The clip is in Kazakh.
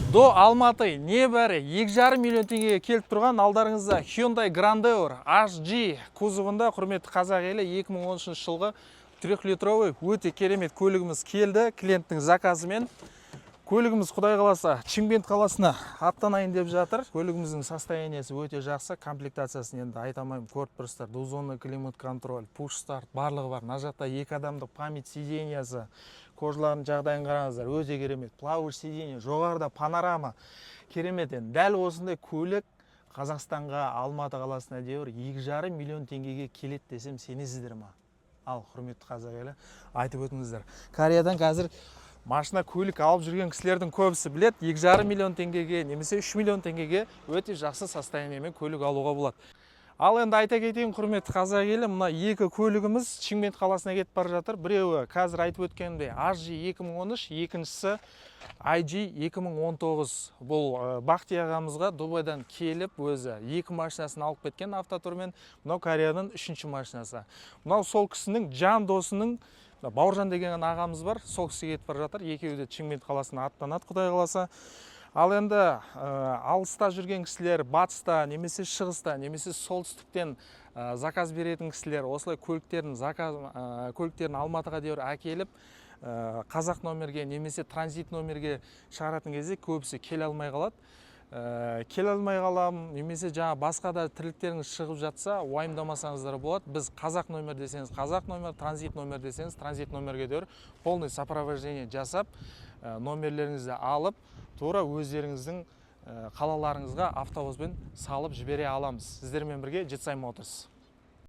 До Алматы небәрі 2,5 миллион теңгеге келіп тұрған алдарыңызда Hyundai Grandeur HG кузовында құрметті қазақ елі 2013 жылғы 3-литровый өте керемет көлігіміз келді. Клиенттің заказымен көлігіміз құдай қаласа Шымкент қаласына аттанайын деп жатыр. Көлігіміздің состояниесі өте жақсы, комплектациясын енді айтамаймын. Көріп тұрсыздар, двухзонный климат контроль, push start барлығы бар. Мына жақта 2 адамдық память сидениясы, кожалардың жағдайын қараңыздар, өте керемет. Плавыш сиденье, жоғарыда панорама керемет. Дәл осындай көлік Қазақстанға, Алматы қаласына дейін 2,5 миллион теңгеге келеді десем сенесіздер ме? Ал құрметті қазақ елі, айтып өтіңіздер. Кореядан қазір машина көлік алып жүрген кісілердің көбісі білет, 2,5 миллион теңгеге немесе 3 миллион теңгеге өте жақсы состояниемен көлік алуға болады. Ал енді айта кетейін құрметті қазақ елі, мына екі көлігіміз Шымкент қаласына кетіп бара жатыр. Біреуі қазір айтып өткенімдей HG 2013, екіншісі IG 2019. Бұл Бақти ағамызға Дубайдан келіп, өзі 2 машинасын алып кеткен автотурмен, мынау Кореяның 3-ші машинасы. Мынау сол кісінің жан досының Бауыржан деген ағамыз бар, сол кісі кетіп бара жатыр. Екеуі де Шымкент қаласына аттанады, құдай қаласа. Ал енді алыста жүрген кісілер, батыста, немесе шығыста, немесе солтүстіктен заказ беретін кісілер, осылай көліктерін Алматыға дейін әкеліп, қазақ номерге, немесе транзит номерге шығаратын кезде көбісі келе алмай қалады. Келе алмай қалам, немесе жаңа басқа да тірліктеріңіз шығып жатса, уайымдамасаңыздар болады. Біз қазақ номер десеңіз, қазақ номер, транзит номер десеңіз, транзит номерге дейін полный сопровождение жасап, номерлеріңізді алып, тура өздеріңіздің қалаларыңызға автобуспен салып жібере аламыз. Сіздермен бірге Jetsign Motors.